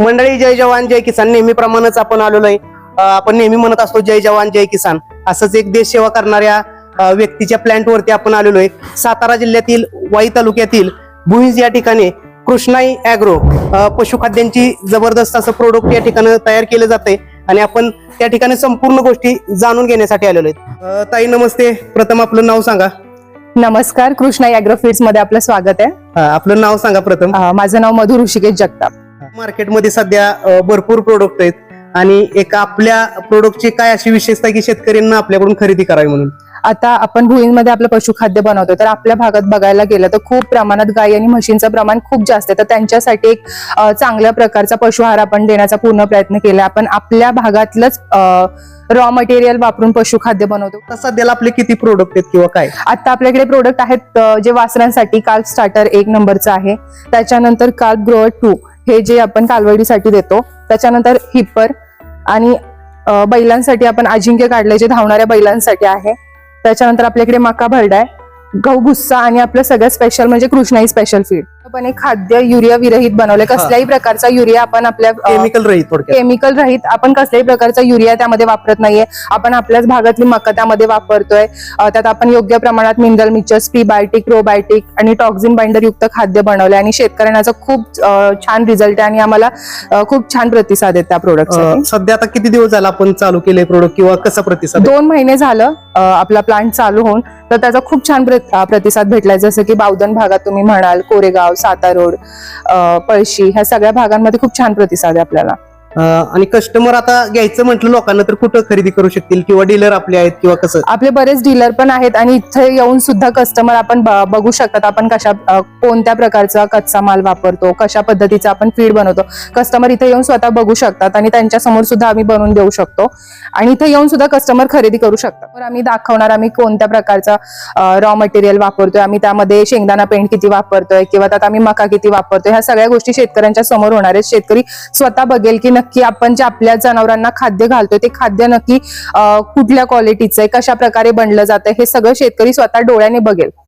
मंडळी, जय जवान जय किसान. नेहमीप्रमाणेच आपण आलेलो आहे. आपण नेहमी म्हणत असतो जय जवान जय किसान. असंच एक देश सेवा करणाऱ्या व्यक्तीच्या प्लॅन्ट वरती आपण आलेलो आहे. सातारा जिल्ह्यातील वाई तालुक्यातील भुईंज या ठिकाणी कृष्णाई ॲग्रो पशुखाद्यांची जबरदस्त असं प्रोडक्ट या ठिकाणी तयार केलं जाते आणि आपण त्या ठिकाणी संपूर्ण गोष्टी जाणून घेण्यासाठी आलेलो आहेत. ताई नमस्ते. प्रथम आपलं नाव सांगा. नमस्कार, कृष्णा ॲग्रोफीड्स मध्ये आपलं स्वागत आहे. आपलं नाव सांगा प्रथम. माझं नाव मधु ऋषिकेश जगताप. मार्केटमध्ये सध्या भरपूर प्रोडक्ट आहेत आणि एक आपल्या प्रोडक्टची काय अशी विशेषता की शेतकऱ्यांना आपल्याकडून खरेदी करावी म्हणून. आता आपण भुईंमध्ये आपलं पशुखाद्य बनवतो, तर आपल्या भागात बघायला गेलं तर खूप प्रमाणात गाई आणि म्हशींचं प्रमाण खूप जास्त आहे. तर त्यांच्यासाठी एक चांगल्या प्रकारचा पशुआहार आपण देण्याचा पूर्ण प्रयत्न केला. आपण आपल्या भागातलंच रॉ मटेरियल वापरून पशुखाद्य बनवतो. आता सध्याला आपले किती प्रोडक्ट आहेत किंवा काय? आता आपल्याकडे प्रोडक्ट आहेत जे वासरांसाठी काल्फ स्टार्टर 1 नंबरचं आहे. त्याच्यानंतर काल्फ ग्रोअर 2 हे जे आपण कालवडीसाठी देतो. त्याच्यानंतर हिपर आणि बैलांसाठी आपण अजिंक्य काढले जे धावणाऱ्या बैलांसाठी आहे. त्याच्यानंतर आपल्याकडे मका भरडा आहे, गहू भुस्सा आणि आपलं सगळं स्पेशल म्हणजे कृष्णाई स्पेशल फीड. आपण एक खाद्य युरिया विरहित बनवले. कसल्याही प्रकारचा युरिया आपण आपल्या केमिकल रहित आपण कसल्याही प्रकारचा युरिया त्यामध्ये वापरत नाहीये. आपण आपल्याच भागातली मका त्यामध्ये वापरतोय. त्यात आपण योग्य प्रमाणात मिनरल मिक्सचर्स, प्रीबायोटिक, प्रोबायोटिक आणि टॉक्झिन बाइंडर युक्त खाद्य बनवले आणि शेतकऱ्यांचा खूप छान रिझल्ट आहे आणि आम्हाला खूप छान प्रतिसाद आहे त्या प्रोडक्टसाठी. सध्या आता किती दिवस झाला आपण चालू केले प्रोडक्ट किंवा कसा प्रतिसाद? 2 महिने झालं आपला प्लांट चालू होऊन. तर त्याचा खूप छान प्रतिसाद भेटलाय. जसं की बावधन भागात तुम्ही म्हणाल, कोरेगाव, सातारोड, पळशी ह्या सगळ्या भागांमध्ये खूप छान प्रतिसाद आहे आपल्याला. आणि कस्टमर आता घ्यायचं म्हटलं लोकांना तर कुठं खरेदी करू शकतील किंवा डीलर आपले आहेत किंवा कसं? आपले बरेच डीलर पण आहेत आणि इथे येऊन सुद्धा कस्टमर आपण बघू शकतात आपण कोणत्या प्रकारचा कच्चा माल वापरतो, कशा पद्धतीचा आपण फीड बनवतो. कस्टमर इथे येऊन स्वतः बघू शकतात आणि त्यांच्या समोर सुद्धा आम्ही बनवून देऊ शकतो आणि इथे येऊन सुद्धा कस्टमर खरेदी करू शकतात. तर आम्ही दाखवणार आम्ही कोणत्या प्रकारचा रॉ मटेरियल वापरतोय, आम्ही त्यामध्ये शेंगदाणा पेंट किती वापरतोय किंवा त्यात आम्ही मका किती वापरतोय. ह्या सगळ्या गोष्टी शेतकऱ्यांच्या समोर होणार आहेत. शेतकरी स्वतः बघेल की नक्की आपण जे आपल्या जनावरांना खाद्य घालतोय ते खाद्य नक्की कुठल्या क्वालिटीचं आहे, कशा प्रकारे बनलं जातंय, हे सगळं शेतकरी स्वतः डोळ्याने बघेल.